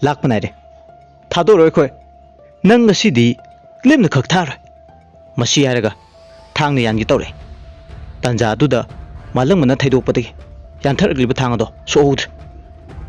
lakpa nai re thado roi khoi nang ngasi di limna khak thar masi haraga thang ne yan gi tore tanja duda malang mana thaidok pati yan thar gliba thang do so ud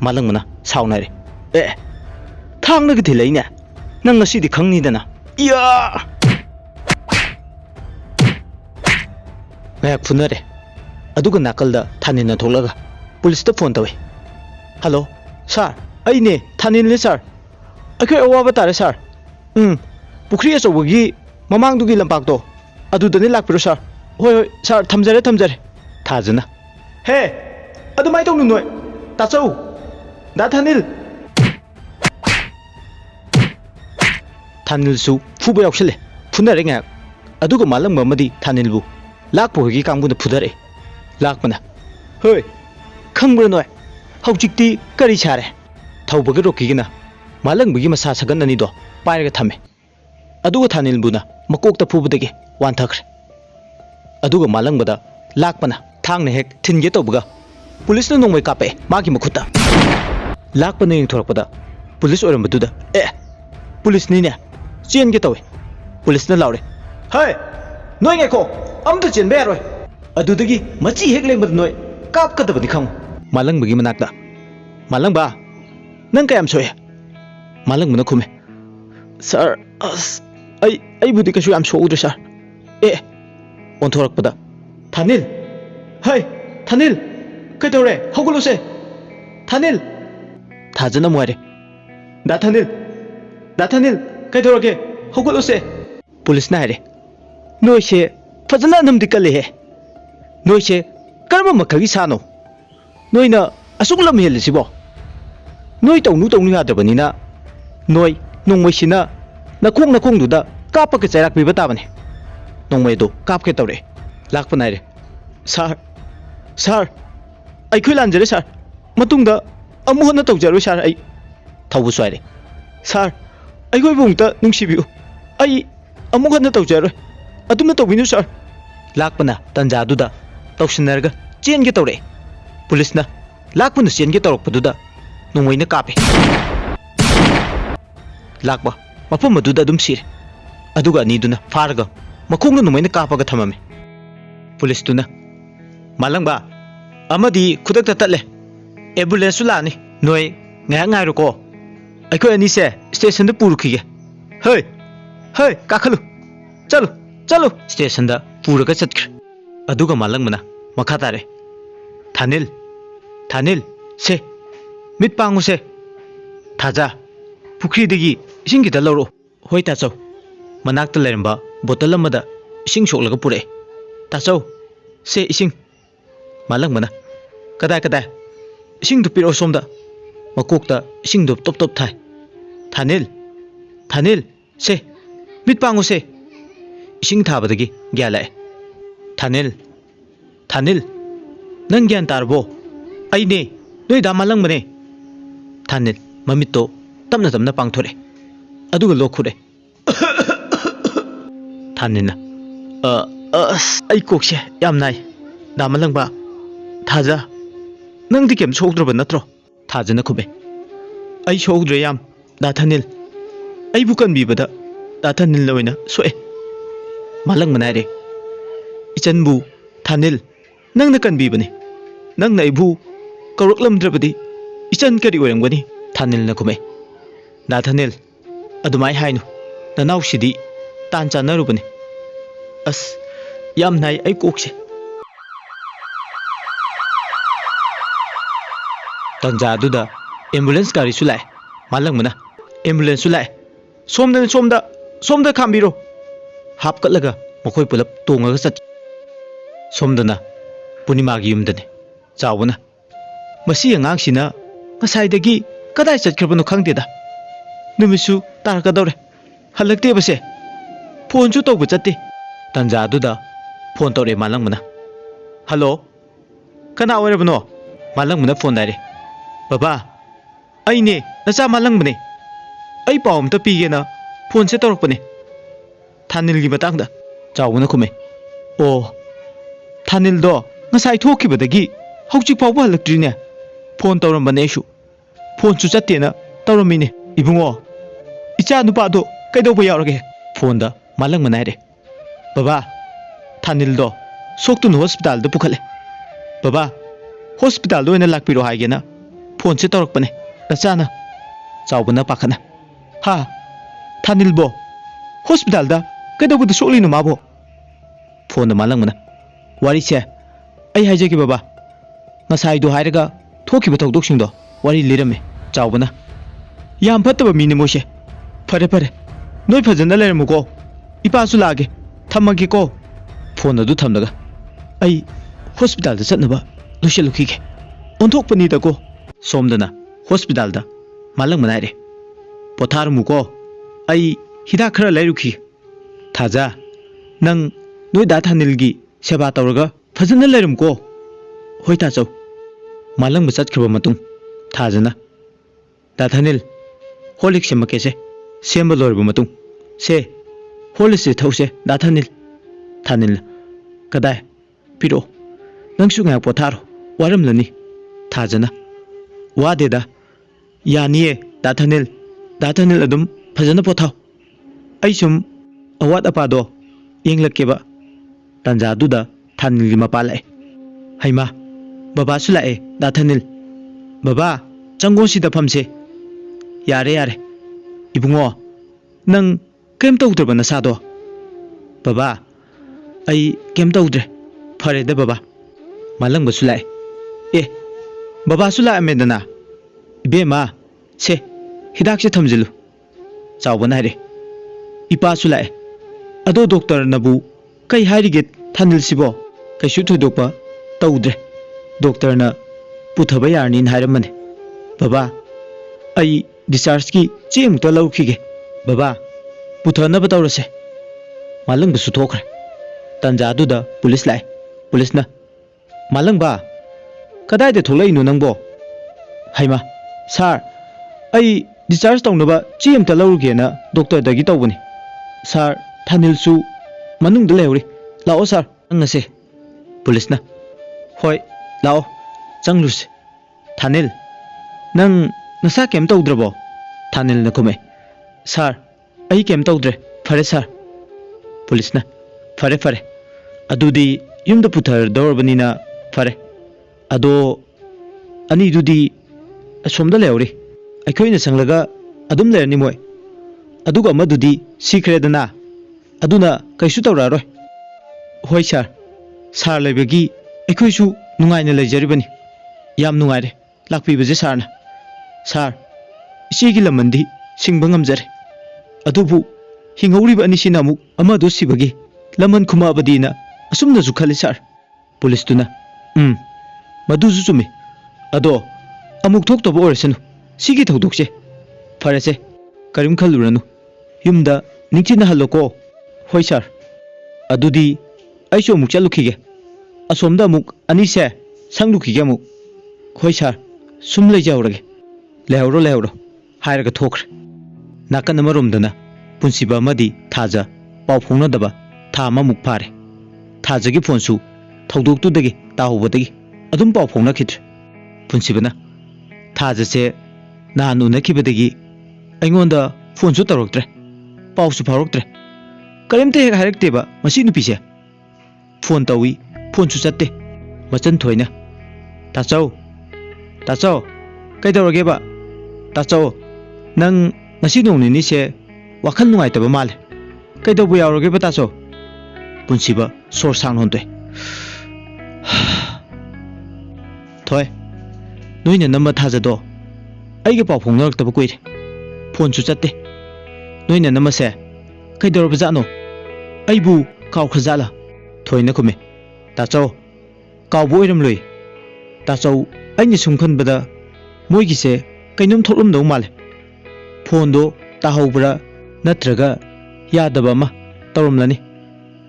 malang mana saw nai re thang na gi thilai ne nang ngasi di khang ni dana ya ngayak phunare aduga nakalda thanin na tholaga police ta phone tawi hello sir ai ne thanin le sir akhoi awa tare sir pukri achobagi mamang dugi lampak to adudani lakpiro sir hoi hoi sir thamjare thajana he adumai tong noi ta chau da thanil su fuba yaksile phunare nga aduga malang mamadi thanil bu lakpo gi kangbu phudare lakpana hoi khangbro noi haujikti kari chare thaubaga rokigina malang bugi masa sagan ani do pairaga thame aduga thanil buna makokta phubudage wan thakre aduga malang bada lakpana thangna hek thinge tobuga police na nongmai kape magi makhuta lakpana yeng thorakpada police orambaduda police ni ne chen ge tawe police na laure hai noi nge ko amta chen be roi adudagi machi hek lengbad noi kap ka dabani khang malang bagi manakta malang ba nang kayam soe malang mana khume sir ai budi ka shu am so udre sir on thorak pada thanil hai thanil kai tore hogulu se thanil thajana moire da thanil kai torake hogulu se police na hare noi se fajana nam dikale he noi se karma makhagi sano noi na asuk lam hel sibo noi tawnu hadabani na noi nongmai sina nakong du da kapa ke chairak bi batabani nongmai do kap ke tawre lakpa nai re sir ai khoi lanjare sir matung da amu hona tawjaru sir ai thawbu swai re sir ai khoi bungta nungsibiu ai amu hona tawjaru adumna tawbinu sir lakpana tanja du da tawsinarga chen ge tawre police na lakpana chen ge tawrak padu da nongmai na kape lakpa mafam madu da dum sire aduga ni duna farga makhong na nongmai na kapaga thamame police tuna malangba amadi khudak ta tatle ambulance lani noi ngai ru ko aikoi ani se station da purukhige hey kakhalu chalo station da puraga chatkre aduga malangmana makha tare thanil se mit pangu se thaja pukri degi ising gi daloro hoi ta chau manak ta leramba bottle amada ising soklaga pure ta chau se ising malangmana kada ising du piro somda makokta ising du top thai thanil se mit pangu se ising thabadagi gyala thanil nang gyan tarbo ai ne noi da malang mane thanil mamito tamna pangthore aduga lokhure thanina ai kokse yam nai da malang ba thaja nang di kem sogdroba natro thajana khube ai sogdre yam da thanil ai bukan bi bada da thanil loina soe malang manai re ichanbu thanil nang na kan bi bani nang na ibu kauruklam drabadi ichan kari orangani thanil na khume na thanil adumai hainu na naw sidi tan chanaru bani as yam nai ai kokse tanja duda ambulance gari sulai malang mana ambulance sulai somda khambiro hapkatlaga makoi pulap tongaga sat somdana Purnima gi yumdane chawna masi angang sina ngasai dagi kadai chatkhrbano khangdeda numisu tarkadore halakte base phone chu tawbu chatte tanja duda phone tawre malangmana hello kana oirabno malangmana phone dare baba ai ne nacha malangmane ai pawm ta pigena phone se tawrakpane thanil gi matangda chawna khume o thanil do ngasai thokibadagi hauchik pawba halaktrine phone tawrambane shu phone chu chatte na ꯇꯧꯔꯝꯃꯤꯅꯦ ꯏꯕꯨꯡꯉꯣ ꯏꯆꯥ ꯅꯨꯄꯥꯗꯣ ꯀꯩꯗꯧꯕ ꯌꯥꯎꯔꯒꯦ ꯐꯣꯟꯗ ꯃꯥꯂꯪ ꯃꯅꯥꯏꯔꯦ ꯕꯕꯥ ꯊꯥꯅꯤꯜꯗꯣ ꯁꯣꯛꯇꯨꯅ ꯍꯣꯁꯄꯤꯇꯥꯜꯗ ꯄꯨꯈꯠꯂꯦ ꯕꯕꯥ ꯍꯣꯁꯄꯤꯇꯥꯜꯗ ꯑꯣꯏꯅ ꯂꯥꯛꯄꯤꯔꯣ ꯍꯥꯏꯒꯦꯅ ꯐꯣꯟꯁꯦ ꯇꯧꯔꯛꯄꯅꯦ ꯅꯆꯥꯅ ꯆꯥꯎꯕꯅ ꯄꯥꯈꯠꯅ ꯍꯥ ꯊꯥꯅꯤꯜꯕꯣ ꯍꯣꯁꯄꯤꯇꯥꯜꯗ ꯀꯩꯗꯧꯕꯗ ꯁꯣꯛꯂꯤꯅꯣ ꯃꯥꯕꯣ ꯐꯣꯟꯗ ꯃꯥꯂꯪꯕꯅ ꯋꯥꯔꯤꯁꯦ ꯑꯩ ꯍꯥꯏꯖꯒꯦ ꯕꯕꯥ ꯉꯁꯥꯏꯗꯣ ꯍꯥꯏꯔꯒ ꯊꯣꯛꯈꯤꯕ ꯊꯧꯗꯣꯛꯁꯤꯡꯗꯣ ꯋꯥꯔꯤ ꯂꯤꯔꯝꯃꯦ ꯆꯥꯎꯕꯅ ꯌꯥꯝ ꯐꯠꯇꯕ ꯃꯤꯅꯦ ꯃꯣꯏꯁꯦ ꯐꯔꯦ ꯐꯔꯦ ꯅꯣꯏ ꯐꯖꯅ ꯂꯩꯔꯝꯃꯨꯀꯣ ꯏꯄꯥꯁꯨ ꯂꯥꯛꯑꯒꯦ ꯊꯝꯃꯒꯦꯀꯣ ꯐꯣꯟ ꯑꯗꯨ ꯊꯝꯂꯒ ꯑꯩ ꯍꯣꯁꯄꯤꯇꯥꯜꯗ ꯆꯠꯅꯕ ꯂꯣꯏꯁꯤꯜꯂꯨꯈꯤꯒꯦ ꯑꯣꯟꯊꯣꯛꯄꯅꯤꯗꯀꯣ ꯁꯣꯝꯗꯅ ꯍꯣꯁꯄꯤꯇꯥꯜꯗ ꯃꯥꯂꯪ ꯃꯅꯥꯏꯔꯦ ꯄꯣꯊꯥꯔꯝꯃꯨꯀꯣ ꯑꯩ ꯍꯤꯗꯥꯛ ꯈꯔ ꯂꯩꯔꯨꯈꯤ ꯊꯥꯖ ꯅꯪ ꯅꯣꯏ ꯗꯥ ꯊꯥꯅꯤꯜꯒꯤ ꯁꯦꯕꯥ ꯇꯧꯔꯒ ꯐꯖꯅ ꯂꯩꯔꯝꯀꯣ ꯍꯣꯏ ꯇꯥꯆꯧ ꯃꯥꯂꯪꯕ ꯆꯠꯈ꯭ꯔꯕ ꯃꯇꯨꯡ ꯊꯥꯖꯅ ꯗꯥ ꯊꯥꯅꯤꯜ ꯍꯣꯔꯂꯤꯛ ꯁꯦꯝꯃꯛꯀꯦꯁꯦ ꯁꯦꯝꯕ ꯂꯣꯏꯔꯕ ꯃꯇꯨꯡ ꯁꯦ ꯍꯣꯔꯂꯤꯛꯁꯦ ꯊꯧꯁꯦ ꯗꯥ ꯊꯥꯅꯤꯜ ꯊꯥꯅꯤꯜꯅ ꯀꯗꯥꯏ ꯄꯤꯔꯛꯑꯣ ꯅꯪꯁꯨ ꯉꯥꯏꯍꯥꯛ ꯄꯣꯊꯥꯔꯣ ꯋꯥꯔꯝꯂꯅꯤ ꯊꯥꯖꯅ ꯋꯥꯗꯦꯗ ꯌꯥꯅꯤꯌꯦ ꯗꯥ ꯊꯥꯅꯤꯜ ꯑꯗꯨꯝ ꯐꯖꯅ ꯄꯣꯊꯥꯎ ꯑꯩ ꯁꯨꯝ ꯑꯋꯥꯠ ꯑꯄꯥꯗꯣ ꯌꯦꯡꯂꯛꯀꯦꯕ ꯇꯥꯟꯖꯥꯗꯨꯗ ꯊꯥꯅꯤꯜꯒꯤ ꯃꯄꯥ ꯂꯥꯛꯑꯦ ꯍꯩꯃꯥ ꯕꯕꯥꯁꯨ ꯂꯥꯛꯑꯦ ꯗꯥ ꯊꯥꯅꯤꯜ ꯕꯕꯥ ꯆꯪꯒꯣꯟꯁꯤꯗ ꯐꯝꯁꯦ ꯌꯥꯔꯦ ꯌꯥꯔꯦ ꯏꯕꯨꯡꯉꯣ ꯅꯪ ꯀꯩꯝ ꯇꯧꯗ꯭ꯔꯕ ꯅꯁꯥꯗꯣ ꯕꯕꯥ ꯑꯩ ꯀꯩꯝ ꯇꯧꯗ꯭ꯔꯦ ꯐꯔꯦꯗ ꯕꯕꯥ ꯃꯥꯂꯪꯕꯁꯨ ꯂꯥꯛꯑꯦ ꯑꯦ ꯕꯕꯥꯁꯨ ꯂꯥꯛꯑꯝꯃꯦꯗꯅ इबेमा से हिदाक से थमजिलु चावबना हारे इपासु लाए अदो डॉक्टर नबु कई हारिगे थानिल सिबो कैसु थोदोपा तौद्रे डॉक्टर न पुथबा यारनी हारमने बाबा आई डिस्चार्ज की चेमुत लौखिगे बाबा पुथनब तौरसे मालंग बसु थोखरे तंजादुदा पुलिस लाए पुलिसना मालंग बा कदाइदे थोलैनो नंबो हाइमा सार आई डिस्चार्ज तौनबा चेमुत लौरुगेना डॉक्टर दगी तौबनी सार थानिलसु मनुंग लेहरी लाओ सार अंगसे पुलिसना होय लाओ चंगलुसे थानिल नंग नसा केम तौद्रबो थानिल न कुमे सार आई केम तौद्रे फरे सार पुलिसना फरे फरे अदुदी युमद पुथर दौरबनीना फरे अदो अनी दुदी असोमदा लेहरी अखोइना संगलगा अदुम लेरनी मोय अदुगा मदुदी सिखरेदना अदुना कैसु तौरारोय होय सार सार लेबगी अखोइसु नुंगाइना लेजरिबनी याम नुंगाइरे लाक्पीबजे सारना सार इचेगी लमंदी सिंगबा ngamjare अदुबु हिंगौरिबा अनिसिना अमुक अमदो सिबगी लमन खुमाबदीना असुमना जु खले सार पुलिसतुना मदुजु चुमे अदो अमुक थोक्तबो ओरसनु सिगी थौदोकसे फरेसे करिम खलुरनु युमदा निंचिना हल्लोको होय सार अदुदी आइसो अमुक चलुखिगे असोमदा अमुक अनिसे संगलुखिगे अमुक होय सार सुम लेजाउरगे लेहरो हायरगा थोखरे नाकन अमरोमदना पुनसिबा अमदी थाजा पाउ फोंगनदबा था अममुक फारे थाजगी फोनसु थौदोकतुदगी ताहुबदगी अदुम पाउ फोंगनखिद्रे पुनसिबना थाजसे नान उनखिबदगी अइंगोंदा फोनसु तौरक्त्रे पाउसु फाउरक्त्रे करिमते हेक हायरक्तेबा मसी नुपीसे फोन तौई फोनसु चत्ते मचन थोइना ताचौ कैदौरगेबा ताचौ नंग ngasi nongni se wakhal nungai taba male kaidobu yaurage ba taso punsiba sor sang honde thoi noina number thajado aige paw phongnak taba koire phone chu chatte noina number se kaidor bajano aibu kaw khajala thoina kume tacho kaw boiram loi tacho aini sumkhan bada moigi se kainum tholum dau male phone ताहौब्रा नत्रगा यादबा मा तौरमलनी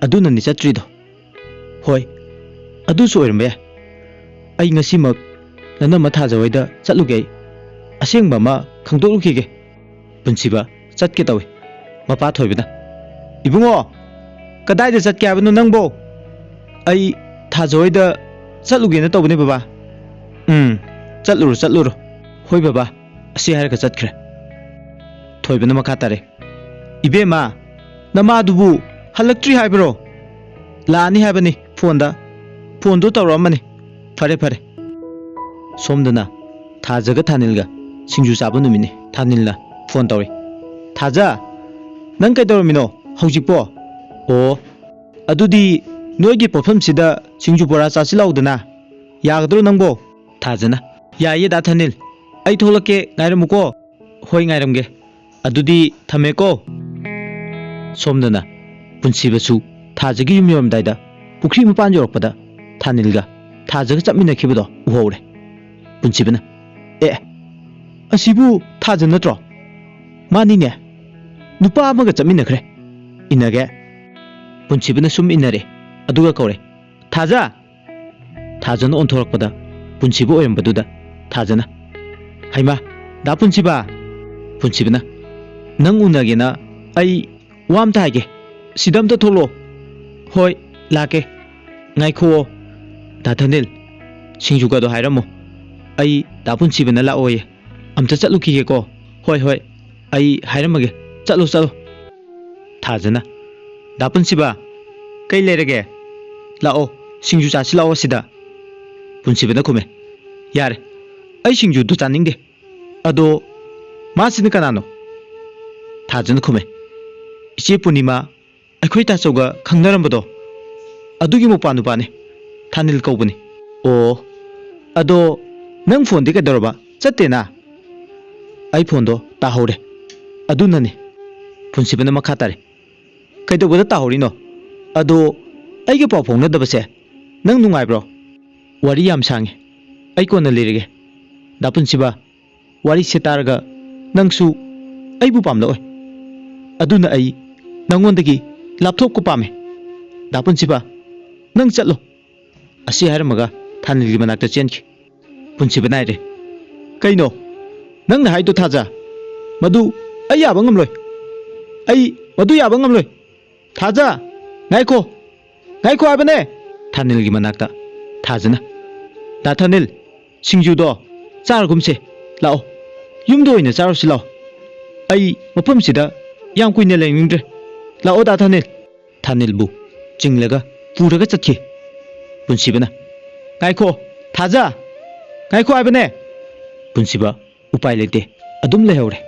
अदुननी चत्रीदो होय अदुसु ओइरमबे आई ngasimak ननम थाजवैदा चलुगे असेंगबा मा खंदोलुखिगे पुनसिबा चटके तवे मपा थोइबना इबुंगो कदाइदा चटके हाबनो नंगबो आई थाजवैदा चलुगे न तौबने बाबा चलुरो होय बाबा असे हारगा चटखरे थोइबन मखा तारे इबेमा नमादुबु हलक्ट्री हाइब्रो लानी हाइबनी फोन दो तौरमनी फरे फरे सोमदना थाजगा थानिलगा सिंजु चाबो नुमिनि थानिलना फोन तौरी थाजा नंग कैदौरमिनो हौजिपो ओ अदुदी नोइगी पोफमसिदा सिंजु बोरा चासिलाउदना यागद्रो नंगबो थाजना याये दा थानिल आई थोलके गायरमुको होय गायरमगे अदुदी थमेको सोमदना पुनसिबसु थाजगी युम योरमदाइदा पुखरी मपान योरपदा थानिलगा थाजगा चमिनखिबदो उहौरे पुनसिबना ए असिबु थाज नत्रो मानिने नुपा अमगा चमिनखरे इनगे पुनसिबना सुम इनरे अदुगा कौरे थाजा थाजन ओंथोरकपदा पुनसिबु ओयरमबदुदा थाजना हाइमा दा पुनसिबना नंग उनगेना आई वाम ताइगे सिदम तो थोलो होय लाके ngaiko da thanil singju ga do hairamo ai da punsibana la oye amta chalu ki ko hoi hoi ai hairamage chalu thajana da punsiba kai lerege la o singju cha silao sida punsibana kume yare ai singju du chaning de ado masini kanano thajana kume iche punima akhoi ta choga khangnarambodo अदुगी Mopa नुपाने थानिल कौबनी ओ अदो नंग phone दे कदरबा चतेना आई phone दो ताहौरे अदुनने पुनसिबना मखा तारे कैदोबदा ताहौरिनो अदो आइगे पाव फोंगदबसे नंग नुंगाइब्रो वारी याम सांगे आई कोना लिरगे दा पुनसिबा वारी से तारगा नंगसु आइबु पामलोय अदुना आई नंगोंदगी लैपटॉप को पामे दा पुनसिबा नंग चलो असी हारमगा थानिलगी मनाक्ता चेनखि पुनसिबना रे कैनो नंग हाइदो थाजा मधु आई याबा ngamloi आई मधु याबा ngamloi थाजा गायखो हाबने थानिलगी मनाक्ता थाजना दा थानिल सिंजुदो चारगुमसे लाओ युमदो ओइना चारसि लाओ आई मफमसिदा याम कुइना लेनिंद्रे लाओ दा थानिलबु चिंगलगा पूरगा चतखि पुनसिबना गायखो थाजा गायखो आबने पुनसिबा उपाय लेते अदुम लेहौरे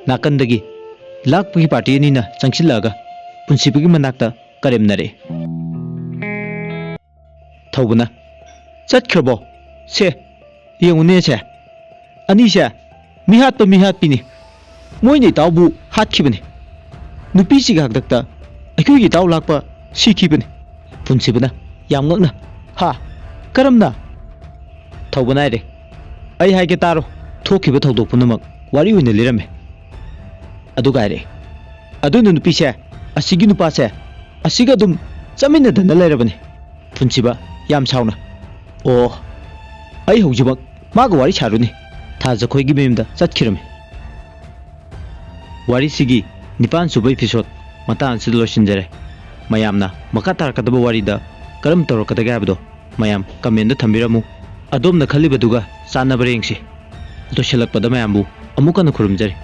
नाकंदगी लाकपगी पार्टी अनिना चंगसिलागा पुनसिबगी मनाक्ता करेमनरे थौबना चतखरबो से येंगुने से अनिसे मिहात पिनि मोइने तावबु हातखिबने नुपीसिगा हकदक्ता अखोगी ताव लाकपा सिखिबने पुनसिबना यामगना हा करमना थौबना रे आई हाइगे तारो थोखिबा थौदोक पुनमक वारी ओइना लिरमे अदु गायरे अदु नुपीसे असिगी नुपासे असिगा दुम चमिना दना लेरबने पुनसिबा याम साउना ओ आई हौजिबक मागा वारी छारुनी थाजा खोइगी मेमदा चतखिरमे वारी सिगी निपान सुबा एपिसोड मतान से लोसिनजरे मयामना मका तारकदबा वारीदा करम तौरकदगे हाबदो मयाम कमेंट थंबिरमु अदोमना खलिबदुगा चानबरेंगसी दोशलकपदा मयामबु अमुकन खुरुमजरे।